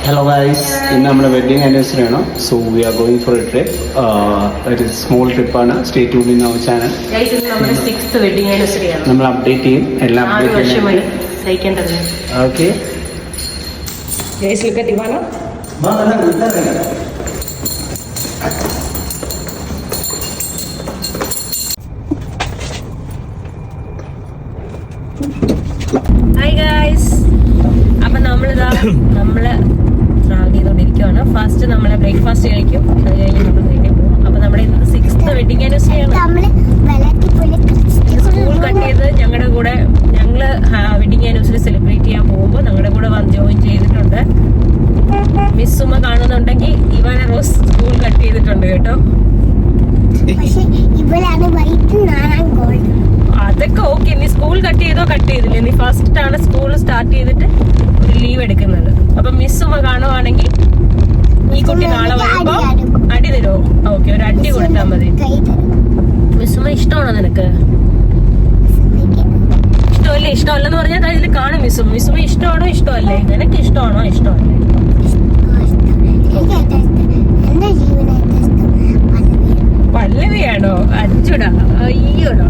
Hello guys, in our wedding anniversary, so we are going for a trip. It is small trip, stay tuned in our channel. Guys, this is our 6th wedding anniversary. We will update you. Okay. Guys, look at Ivana. Hi guys. അപ്പം നമ്മൾ travel ചെയ്തുകൊണ്ടിരിക്കുകയാണ്. First നമ്മൾ breakfast കഴിക്കും, അത് കഴിഞ്ഞ് നമ്മൾ വീട്ടിൽ പോകും. അപ്പം നമ്മുടെ ഇന്ന് 6th വെഡിങ് ആനിവേഴ്സറിയാണ്. സ്കൂൾ കട്ട് ചെയ്ത് ഞങ്ങളുടെ കൂടെ ഞങ്ങൾ വെഡിങ് ആനിവേഴ്സറി സെലിബ്രേറ്റ് ചെയ്യാൻ പോകുമ്പോൾ ഞങ്ങളുടെ കൂടെ വന്ന് ജോയിൻ ചെയ്തിട്ടുണ്ട്. മിസ് സുമ കാണുന്നുണ്ടെങ്കിൽ ഇവാന റോസ് സ്കൂൾ കട്ട് ചെയ്തിട്ടുണ്ട് കേട്ടോ. അതൊക്കെ ഓക്കെ. നീ സ്കൂൾ കട്ട് ചെയ്തോ കട്ട് ചെയ്തില്ല, നീ ഫസ്റ്റ് ആണ് സ്കൂൾ സ്റ്റാർട്ട് ചെയ്തിട്ട് ഒരു ലീവ് എടുക്കുന്നത്. അപ്പൊ മിസ്സുമ്മ കാണുവാണെങ്കിൽ ഈ കുട്ടി നാളെ വരുമ്പോ അടി തരുമോ? ഓക്കെ, ഒരു അടി കൊടുത്താൽ മതി. മിസ്സുമ്മ ഇഷ്ടമാണോ നിനക്ക്? ഇഷ്ടമല്ലേ? ഇഷ്ടമല്ലെന്ന് പറഞ്ഞാൽ ഇതിൽ കാണും മിസ്സുമ്മ. മിസ്സുമ്മ ഇഷ്ടമാണോ ഇഷ്ടമല്ലേ? നിനക്ക് ഇഷ്ടമാണോ ഇഷ്ടമല്ലേ? പല്ലവിയാണോ? അഞ്ചുടാ, അയ്യോടാ.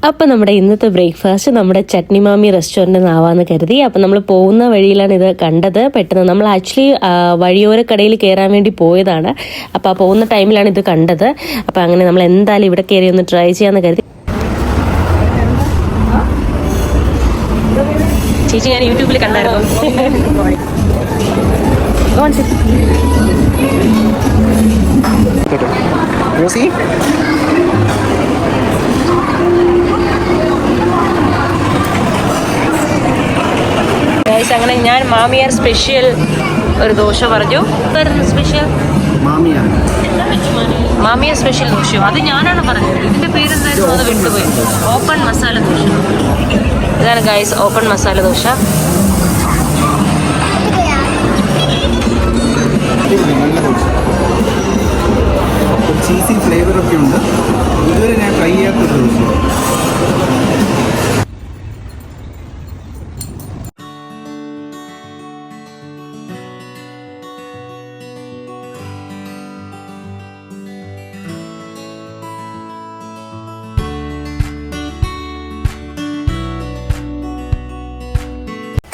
അപ്പം നമ്മുടെ ഇന്നത്തെ ബ്രേക്ക്ഫാസ്റ്റ് നമ്മുടെ ചട്നി മാമി റെസ്റ്റോറൻറ്റിൽ ആവാമെന്ന് കരുതി. അപ്പം നമ്മൾ പോകുന്ന വഴിയിലാണ് ഇത് കണ്ടത്. പെട്ടെന്ന് നമ്മൾ ആക്ച്വലി വഴിയോര കടയിൽ കയറാൻ വേണ്ടി പോയതാണ്. അപ്പോൾ ആ പോകുന്ന ടൈമിലാണ് ഇത് കണ്ടത്. അപ്പം അങ്ങനെ നമ്മൾ എന്തായാലും ഇവിടെ കയറി ഒന്ന് ട്രൈ ചെയ്യാമെന്ന് കരുതി. ചേച്ചി ഞാൻ യൂട്യൂബിൽ കണ്ടായിരുന്നു. അങ്ങനെ ഞാൻ മാമിയാർ സ്പെഷ്യൽ ഒരു ദോശ പറഞ്ഞു. സ്പെഷ്യൽ മാമിയാർ സ്പെഷ്യൽ ദോശയോ? അത് ഞാനാണ് പറഞ്ഞത്. ഇതിന്റെ പേരെന്തായിരുന്നു? അത് വിട്ടുപോയി. ഓപ്പൺ മസാല ദോശ. ഇതാണ് guys open masala dosa. Cheesy flavour ഒക്കെ ഉണ്ട്. ഇതുവരെ ഞാൻ ട്രൈ ചെയ്യാത്ത ദോശ.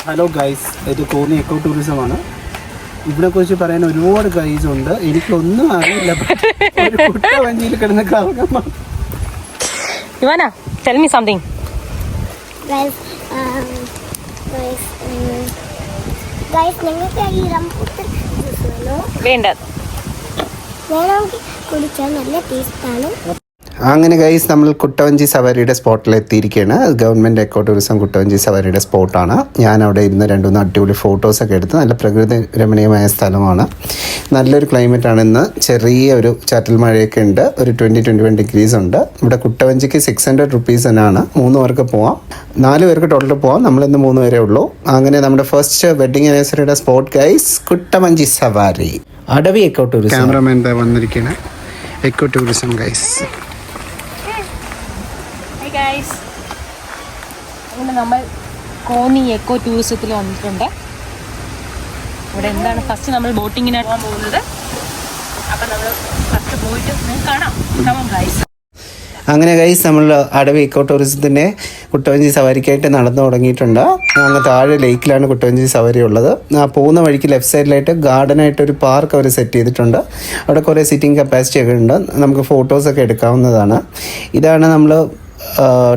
ഹലോ ഗൈസ്, ഇത് കോന്നി എക്കോ ടൂറിസമാണ്. ഇവിടെ കുറിച്ച് പറയാൻ ഒരുപാട് ഗൈസ് ഉണ്ട്. എനിക്കൊന്നും അറിയില്ല. ഒരു കുട്ട വഞ്ചിയിൽ കിടന്ന് കറങ്ങാൻ. Ivana, tell me something. Guys, നിങ്ങൾക്ക് ഈ റംബൂട്ടാൻ ജ്യൂസ് വേണോ? വേണ്ട. വേണമെങ്കിൽ കുടിച്ചാൽ നല്ല ടേസ്റ്റാണ്. അങ്ങനെ ഗൈസ്, നമ്മൾ കുട്ടവഞ്ചി സവാരിയുടെ സ്പോട്ടിൽ എത്തിയിരിക്കുകയാണ്. ഗവൺമെൻറ് എക്കോ ടൂറിസം കുട്ടവഞ്ചി സവാരിയുടെ സ്പോട്ടാണ്. ഞാൻ അവിടെ ഇരുന്ന് 2-3 അടിപൊളി ഫോട്ടോസൊക്കെ എടുത്ത് നല്ല പ്രകൃതി രമണീയമായ സ്ഥലമാണ്. നല്ലൊരു ക്ലൈമറ്റാണ് ഇന്ന്. ചെറിയ ഒരു ചാറ്റൽ മഴയൊക്കെ ഉണ്ട്. ഒരു 20-21 ഡിഗ്രീസ് ഉണ്ട്. ഇവിടെ കുട്ടവഞ്ചിക്ക് 600 റുപ്പീസ് തന്നെയാണ്. 3 പേർക്ക് പോവാം, 4 പേർക്ക് ടോട്ടൽ പോവാം. നമ്മളിന്ന് 3 പേരേ ഉള്ളൂ. അങ്ങനെ നമ്മുടെ ഫസ്റ്റ് വെഡിങ് ആനിവേഴ്സറിയുടെ സ്പോട്ട് ഗൈസ് കുട്ടവഞ്ചി സവാരി, അടവി എക്കോ ടൂറിസം. ക്യാമറമാൻ വന്നിരിക്കുകയാണ്. Eco tourism guys. അങ്ങനെ നമ്മൾ കോന്നി എക്കോ ടൂറിസത്തിൽ വന്നിട്ടുണ്ട്. ഇവിടെ എന്താണ് ഫസ്റ്റ് നമ്മൾ ബോട്ടിങ്ങിനാണ് പോകാൻ പോകുന്നത്. അപ്പം നമ്മൾ ഫസ്റ്റ് പോയിട്ട് നിങ്ങൾക്ക് കാണാം ഗൈസ്. അങ്ങനെ ഗൈസ്, നമ്മൾ അടവി എക്കോ ടൂറിസത്തിൻ്റെ കുട്ടവഞ്ചി സവാരിക്കായിട്ട് നടന്നു തുടങ്ങിയിട്ടുണ്ട്. അങ്ങ് താഴെ ലേക്കിലാണ് കുട്ടവഞ്ചി സവാരി ഉള്ളത്. ആ പോകുന്ന വഴിക്ക് ലെഫ്റ്റ് സൈഡിലായിട്ട് ഗാർഡനായിട്ടൊരു പാർക്ക് അവർ സെറ്റ് ചെയ്തിട്ടുണ്ട്. അവിടെ കുറേ സിറ്റിംഗ് കപ്പാസിറ്റി ഒക്കെ ഉണ്ട്. നമുക്ക് ഫോട്ടോസൊക്കെ എടുക്കാവുന്നതാണ്. ഇതാണ് നമ്മൾ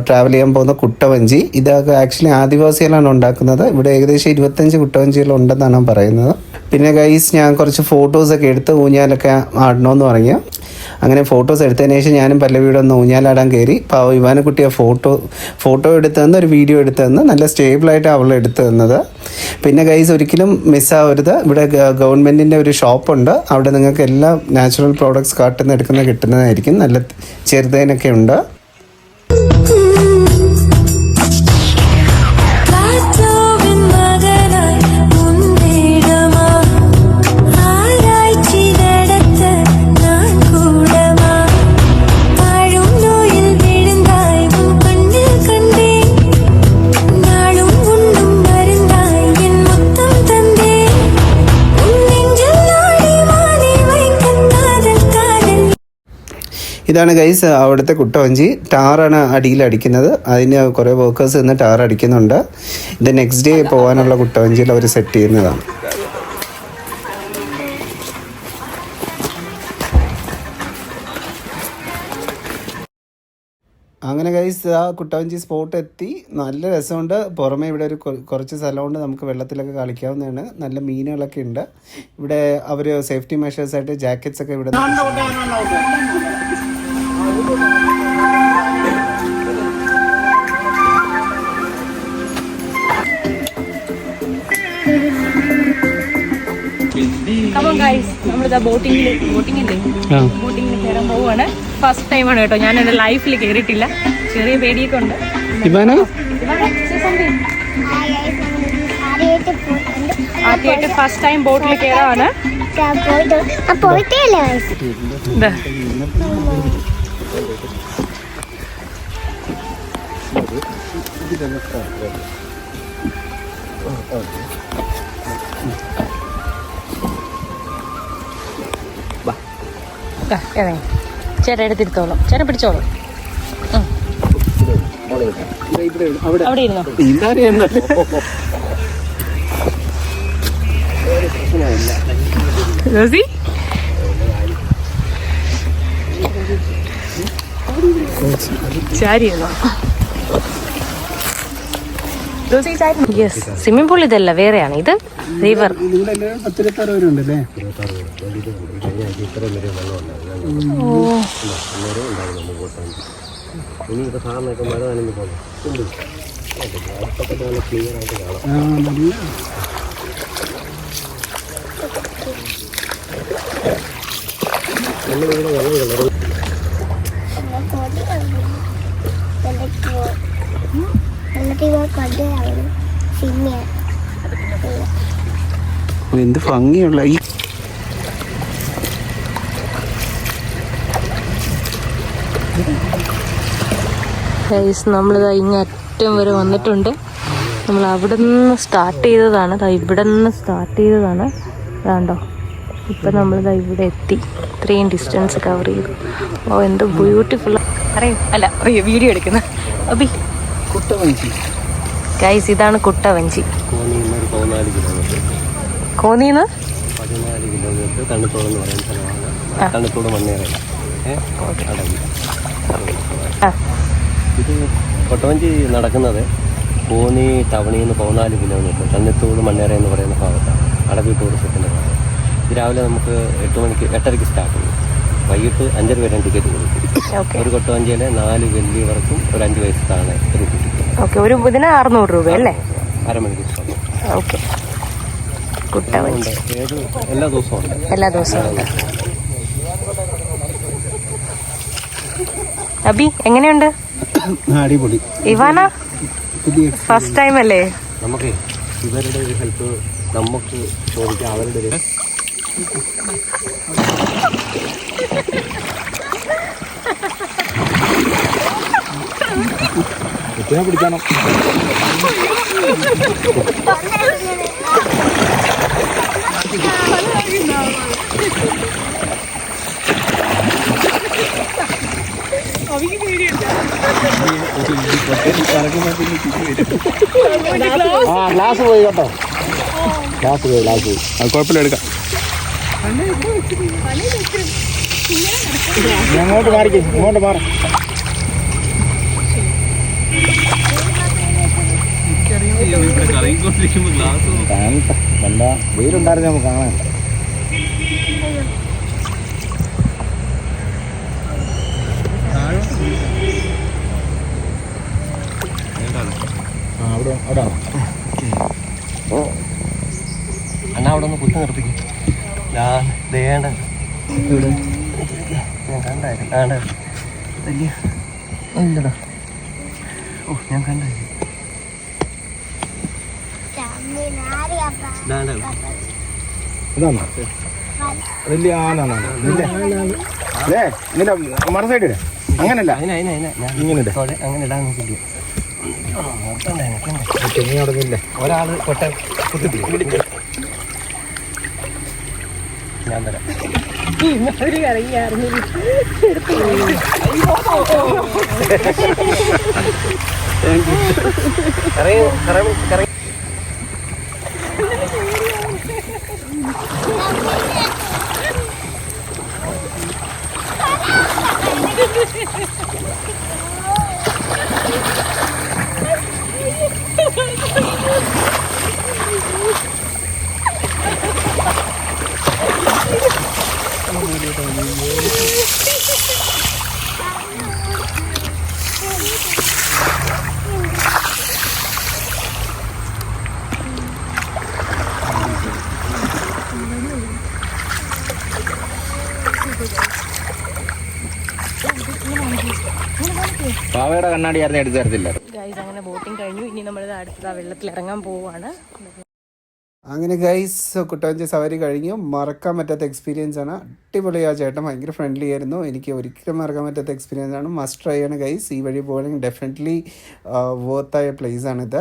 ട്രാവൽ ചെയ്യാൻ പോകുന്ന കുട്ടവഞ്ചി. ഇതൊക്കെ ആക്ച്വലി ആദിവാസികളാണ് ഉണ്ടാക്കുന്നത്. ഇവിടെ ഏകദേശം 25 കുട്ടവഞ്ചികളുണ്ടെന്നാണ് പറയുന്നത്. പിന്നെ ഗൈസ്, ഞാൻ കുറച്ച് ഫോട്ടോസൊക്കെ എടുത്ത് ഊഞ്ഞാലൊക്കെ ആടണമെന്ന് പറഞ്ഞു. അങ്ങനെ ഫോട്ടോസ് എടുത്തതിന് ശേഷം ഞാനും പല്ലവിയുടെ ഒന്ന് ഊഞ്ഞാലാടാൻ കയറി. ഇവാനക്കുട്ടിയെ ഫോട്ടോ എടുത്തു തന്ന്, ഒരു വീഡിയോ എടുത്തു തന്ന്, നല്ല സ്റ്റേബിളായിട്ട് അവൾ എടുത്തു തന്നത്. പിന്നെ ഗൈസ്, ഒരിക്കലും മിസ്സാവരുത്. ഇവിടെ ഗവൺമെൻറ്റിൻ്റെ ഒരു ഷോപ്പുണ്ട്. അവിടെ നിങ്ങൾക്ക് എല്ലാ നാച്ചുറൽ പ്രോഡക്ട്സ് കാട്ടിൽ നിന്ന് കിട്ടുന്നതായിരിക്കും. നല്ല ചെറുതേനൊക്കെ ഉണ്ട്. நாளும் ഇതാണ് ഗൈസ് അവിടുത്തെ കുട്ടവഞ്ചി. ടാറാണ് അടിയിൽ അടിക്കുന്നത്. അതിന് കുറേ വർക്കേഴ്സ് നിന്ന് ടാർ അടിക്കുന്നുണ്ട്. ഇത് നെക്സ്റ്റ് ഡേ പോകാനുള്ള കുട്ടവഞ്ചിയിൽ അവർ സെറ്റ് ചെയ്യുന്നതാണ്. അങ്ങനെ ഗൈസ് ആ കുട്ടവഞ്ചി സ്പോട്ട് എത്തി. നല്ല രസമുണ്ട്. പുറമെ ഇവിടെ ഒരു കുറച്ച് സ്ഥലമുണ്ട്, നമുക്ക് വെള്ളത്തിലൊക്കെ കളിക്കാവുന്നതാണ്. നല്ല മീനുകളൊക്കെ ഉണ്ട് ഇവിടെ. അവർ സേഫ്റ്റി മെഷേഴ്സായിട്ട് ജാക്കറ്റ്സ് ഒക്കെ ഇവിടെ നമ്മളിതാ ബോട്ടിങ്ങിൽ കയറാൻ പോവുകയാണ്. ഫസ്റ്റ് ടൈമാണ് കേട്ടോ, ഞാൻ എൻ്റെ ലൈഫിൽ കയറിയിട്ടില്ല. ചെറിയ പേടിയൊക്കെ ഉണ്ട്. ആദ്യമായിട്ട് ഫസ്റ്റ് ടൈം ബോട്ടിൽ കയറാണ്. ചേട്ടാ എടുത്തിരുത്തോളാം, ചേട്ടാ പിടിച്ചോളാം. അവിടെ ഇരുന്നോ. ചാരിയിരുന്നോ. യെസ്, സ്വിമ്മിംഗ് പൂൾ ഇതല്ല, വേറെയാണ് ഇത്. റിവർ. എന്ത് ഭംഗിയുള്ള ഈ നമ്മളിതാ ഇങ്ങ് അറ്റം വരെ വന്നിട്ടുണ്ട്. നമ്മൾ അവിടെ നിന്ന് സ്റ്റാർട്ട് ചെയ്തതാണ്. ഇവിടെ നിന്ന് സ്റ്റാർട്ട് ചെയ്തതാണ്. അതാണ്ടോ ഇപ്പം നമ്മളിതാ ഇവിടെ എത്തി. ഇത്രയും ഡിസ്റ്റൻസ് കവർ ചെയ്തു. ഓ എന്ത് ബ്യൂട്ടിഫുൾ. അറിയും അല്ല വീഡിയോ എടുക്കുന്ന അബി. ഗൈസ് ഇതാണ് കുട്ടവഞ്ചി. കോന്നിന്ന് 14 കിലോമീറ്റർ തണ്ണത്തോട് എന്ന് പറയുന്ന സ്ഥലമാണ്. തണ്ണത്തോട് മണ്ണേറ. ഇത് കൊട്ടവഞ്ചി നടക്കുന്നത് കോന്നി ടൗണിൽ നിന്ന് 14 കിലോമീറ്റർ തണ്ണത്തോട് മണ്ണേറ എന്ന് പറയുന്ന ഭാഗത്താണ്. അടവി ടൂറിസത്തിൻ്റെ ഭാഗം. ഇത് രാവിലെ നമുക്ക് 8 മണിക്ക് 8:30 സ്റ്റാർട്ട് ചെയ്യും. വൈകിട്ട് 5:30 വരെ ടിക്കറ്റ് കൊടുക്കും. ഒരു കൊട്ടവഞ്ചിയിൽ 4 വലിയവർക്കും ഒരു 5 വയസ്സ് താഴെ ഒരു ടിക്കറ്റ്. ഒരു ഇതിന് 600 രൂപ അല്ലേ? അരമണിക്കൂർ സമയം. ഓക്കെ. കുട്ടവഞ്ചി എല്ലാ ദിവസവും ഉണ്ട്. എല്ലാ ദിവസവും ഉണ്ട്. അബി എങ്ങനെയുണ്ട്? അടിപൊളി. ഇവാന ഫസ്റ്റ് ടൈം അല്ലേ? നമുക്ക് ഇവരുടെ ഒരു ഹെൽപ്പ് നമുക്ക് ചോദിക്കാം. അവരുടെ ഒരു പിടിക്കണം. ഗ്ലാസ് പോയി കേട്ടോ. ഗ്ലാസ് പോയി. അത് കുഴപ്പമില്ല, എടുക്കാം. അങ്ങോട്ട് മാറിക്കും. ഇങ്ങോട്ട് മാറി. എന്താ വെയിലുണ്ടായിരുന്നു നമുക്ക് കാണാൻ. അണ്ണാ അവിടെ ഒന്ന് കുത്തി നിർത്തിക്കും. ഞാൻ കണ്ടായിരുന്നു. വലിയ ഇല്ലടാ. ഓ ഞാൻ കണ്ടായിരുന്നു. വലിയ ആനാണ്. മറ സൈഡ് അങ്ങനല്ല, ഇങ്ങനെ അങ്ങനെ ഇടാൻ നോക്കില്ല. ഒരാള് കുത്തിപ്പിടി. ഞാൻ തരാം. പാവയുടെ കണ്ണാടി ആയിരുന്നു എടുത്തു തരത്തില്ല. ഗൈസ് അങ്ങനെ ബോട്ടിംഗ് കഴിഞ്ഞു. ഇനി നമ്മൾ അടുത്ത വെള്ളത്തിൽ ഇറങ്ങാൻ പോവാണ്. അങ്ങനെ ഗൈസ് കുട്ടവഞ്ചി സവാരി കഴിഞ്ഞു. മറക്കാൻ പറ്റാത്ത എക്സ്പീരിയൻസ് ആണ്. അടിപൊളിയാ ചേട്ടൻ, ഭയങ്കര ഫ്രണ്ട്ലി ആയിരുന്നു. എനിക്ക് ഒരിക്കലും മറക്കാൻ പറ്റാത്ത എക്സ്പീരിയൻസ് ആണ്. മസ്റ്റ് ട്രൈ ആണ് ഗൈസ്. ഈ വഴി പോകണമെങ്കിൽ ഡെഫിനറ്റ്ലി വർത്തായ പ്ലേസ് ആണിത്.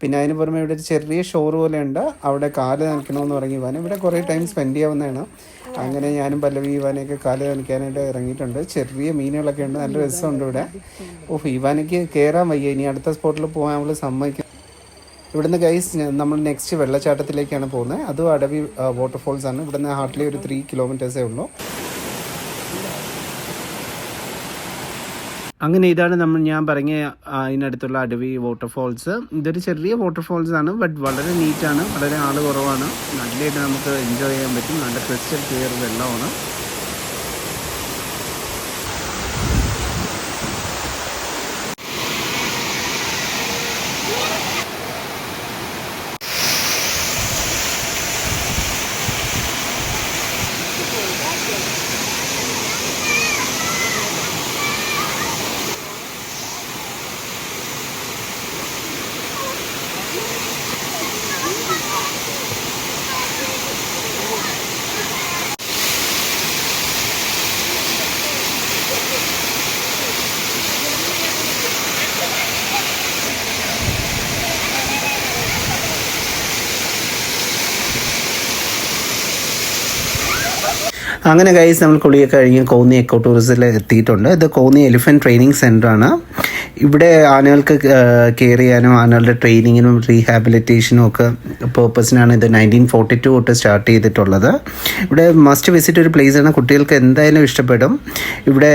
പിന്നെ അതിന് പുറമെ ഇവിടെ ഒരു ചെറിയ ഷോർ പോലെ ഉണ്ട്. അവിടെ കാല് നനയ്ക്കണമെന്ന് പറഞ്ഞ് ഇവാൻ ഇവിടെ കുറേ ടൈം സ്പെൻഡ് ചെയ്യാവുന്നതാണ്. അങ്ങനെ ഞാനും പല്ലവി ഇവാനെയൊക്കെ കാല് നനയ്ക്കാനായിട്ട് ഇറങ്ങിയിട്ടുണ്ട്. ചെറിയ മീനുകളൊക്കെ ഉണ്ട്, നല്ല രസമുണ്ട് ഇവിടെ. ഇവാനയ്ക്ക് കയറാൻ വയ്യ. ഇനി അടുത്ത സ്പോട്ടിൽ പോകാൻ നമ്മൾ സമ്മതിക്കും. ഇവിടുന്ന് ഗൈസ് നമ്മൾ നെക്സ്റ്റ് വെള്ളച്ചാട്ടത്തിലേക്കാണ് പോകുന്നത്. അതും അടവി വാട്ടർഫോൾസ് ആണ്. ഇവിടുന്ന് ഹാർഡ്ലി ഒരു 3 കിലോമീറ്റേഴ്സേ ഉള്ളൂ. അങ്ങനെ ഇതാണ് ഞാൻ പറഞ്ഞ അതിനടുത്തുള്ള അടവി വാട്ടർഫോൾസ്. ഇതൊരു ചെറിയ വാട്ടർഫോൾസ് ആണ്, ബട്ട് വളരെ നീറ്റാണ്, വളരെ ആൾ കുറവാണ്. നല്ലതായിട്ട് നമുക്ക് എൻജോയ് ചെയ്യാൻ പറ്റും. നല്ല ക്രിസ്റ്റൽ ക്ലിയർ വെള്ളമാണ്. അങ്ങനെ ഗൈസ് നമ്മൾ കുളിയൊക്കെ കഴിഞ്ഞ് കോന്നി എക്കോ ടൂറിസത്തിൽ എത്തിയിട്ടുണ്ട്. ഇത് കോന്നി എലിഫൻറ്റ് ട്രെയിനിങ് സെൻ്ററാണ്. ഇവിടെ ആനകൾക്ക് കെയർ ചെയ്യാനും ആനകളുടെ ട്രെയിനിങ്ങിനും റീഹാബിലിറ്റേഷനും ഒക്കെ പേർപ്പസിനാണ് ഇത് 1942 തൊട്ട് സ്റ്റാർട്ട് ചെയ്തിട്ടുള്ളത്. ഇവിടെ മസ്റ്റ് വിസിറ്റ് ഒരു പ്ലേസാണ്. കുട്ടികൾക്ക് എന്തായാലും ഇഷ്ടപ്പെടും. ഇവിടെ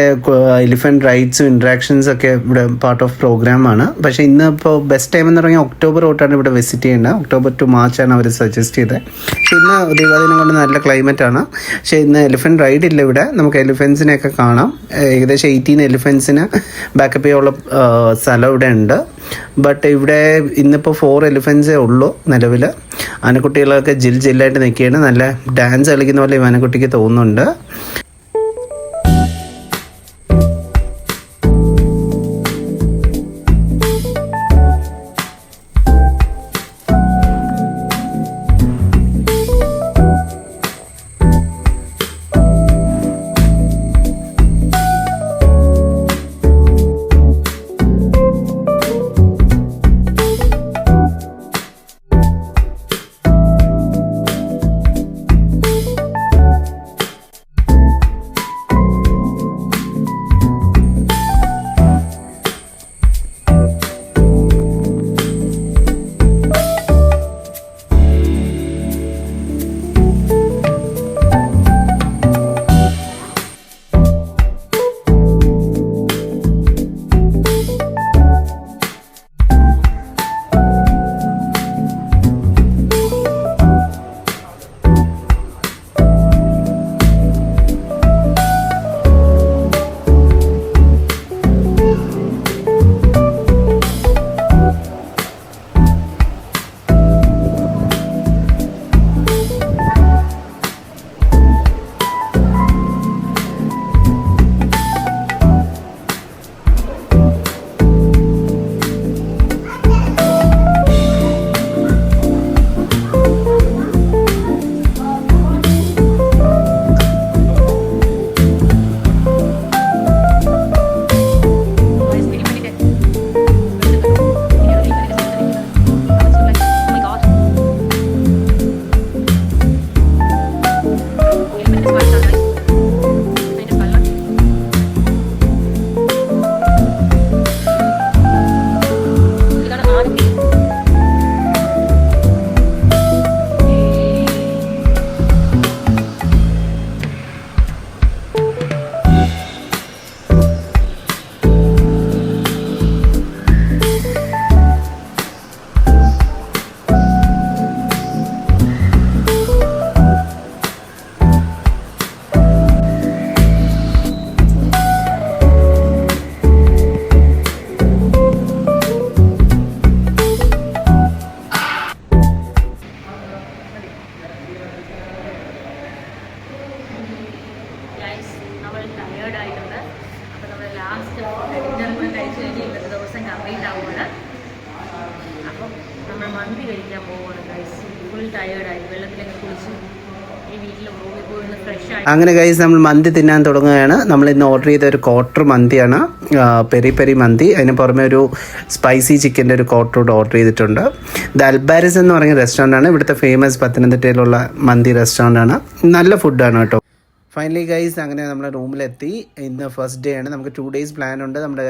എലിഫൻറ്റ് റൈഡ്സും ഇൻട്രാക്ഷൻസ് ഒക്കെ ഇവിടെ പാർട്ട് ഓഫ് പ്രോഗ്രാമാണ്. പക്ഷേ ഇന്ന് ഇപ്പോൾ ബെസ്റ്റ് ടൈം എന്ന് പറഞ്ഞാൽ ഒക്ടോബർ തൊട്ടാണ് ഇവിടെ വിസിറ്റ് ചെയ്യേണ്ടത്. ഒക്ടോബർ ടു മാർച്ചാണ് അവർ സജസ്റ്റ് ചെയ്തത്. പക്ഷേ ഇന്ന് ദീപാവലിനെ കൊണ്ട് നല്ല ക്ലൈമറ്റാണ്. പക്ഷേ ഇന്ന് എലിഫൻറ്റ് റൈഡ് ഇല്ല ഇവിടെ. നമുക്ക് എലിഫൻസിനെയൊക്കെ കാണാം. ഏകദേശം 18 എലിഫൻസിന് ബാക്കപ്പ് ചെയ്യാനുള്ള സ്ഥലം ഇവിടെ ഉണ്ട്. ബട്ട് ഇവിടെ ഇന്നിപ്പോൾ 4 എലിഫൻസേ ഉള്ളൂ നിലവിൽ. ആനക്കുട്ടികളൊക്കെ ജില്ലായിട്ട് നിൽക്കുകയാണ്. നല്ല ഡാൻസ് കളിക്കുന്ന പോലെ ആനക്കുട്ടിക്ക് തോന്നുന്നുണ്ട്. മന്തി കഴിക്കാൻ പോവുകയാണ് ഗൈസ്. ഫുൾ ടയേർഡായി, വെള്ളത്തിലൊക്കെ കുളിച്ച് ഈ വീട്ടിൽ റൂമിൽ പോയി ഒന്ന് ഫ്രഷ് ആയി. അങ്ങനെ ഗൈസ് നമ്മൾ മന്തി തിന്നാൻ തുടങ്ങുകയാണ്. നമ്മൾ ഇന്ന് ഓർഡർ ചെയ്ത ഒരു ക്വാർട്ടർ മന്തിയാണ്, പെരി പെരി മന്തി. അതിന് പുറമെ ഒരു സ്പൈസി ചിക്കൻ്റെ ഒരു ക്വാർട്ടർ കൂടെ ഓർഡർ ചെയ്തിട്ടുണ്ട്. ഇത് അൽബാരിസ് എന്ന് പറയുന്ന റെസ്റ്റോറൻ്റാണ്, ഇവിടുത്തെ ഫേമസ് പത്തനംതിട്ടയിലുള്ള മന്തി റെസ്റ്റോറൻ്റാണ്. നല്ല ഫുഡാണ് കേട്ടോ. ഫൈനലി ഗൈസ് അങ്ങനെ നമ്മുടെ റൂമിലെത്തി. ഇന്ന് ഫസ്റ്റ് ഡേ ആണ്. നമുക്ക് 2 days പ്ലാൻ ഉണ്ട് നമ്മുടെ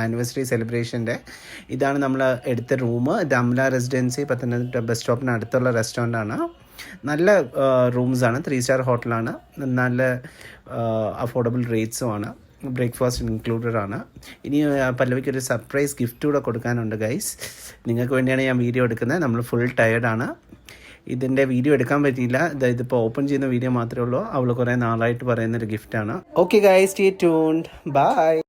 ആനിവേഴ്സറി സെലിബ്രേഷൻ്റെ. ഇതാണ് നമ്മൾ എടുത്ത റൂം. ഇത് അമല റെസിഡൻസി പത്തനംതിട്ട ബസ് സ്റ്റോപ്പിന് അടുത്തുള്ള റെസ്റ്റോറൻ്റാണ്. നല്ല റൂംസാണ്, 3 star ഹോട്ടലാണ്. നല്ല അഫോർഡബിൾ റേറ്റ്സുമാണ്. ബ്രേക്ക്ഫാസ്റ്റ് ഇൻക്ലൂഡഡ് ആണ്. ഇനി പല്ലവിക്ക് ഒരു സർപ്രൈസ് ഗിഫ്റ്റ് കൂടെ കൊടുക്കാനുണ്ട് ഗൈസ്. നിങ്ങൾക്ക് വേണ്ടിയാണ് ഞാൻ വീഡിയോ എടുക്കുന്നത്. നമ്മൾ ഫുൾ ടയേർഡാണ്. ഇതിൻ്റെ വീഡിയോ എടുക്കാൻ പറ്റിയില്ല. ഇതിപ്പോൾ ഓപ്പൺ ചെയ്യുന്ന വീഡിയോ മാത്രമേ ഉള്ളൂ. അവൾ കുറേ നാളായിട്ട് പറയുന്നൊരു ഗിഫ്റ്റാണ്. Okay guys, stay tuned. By.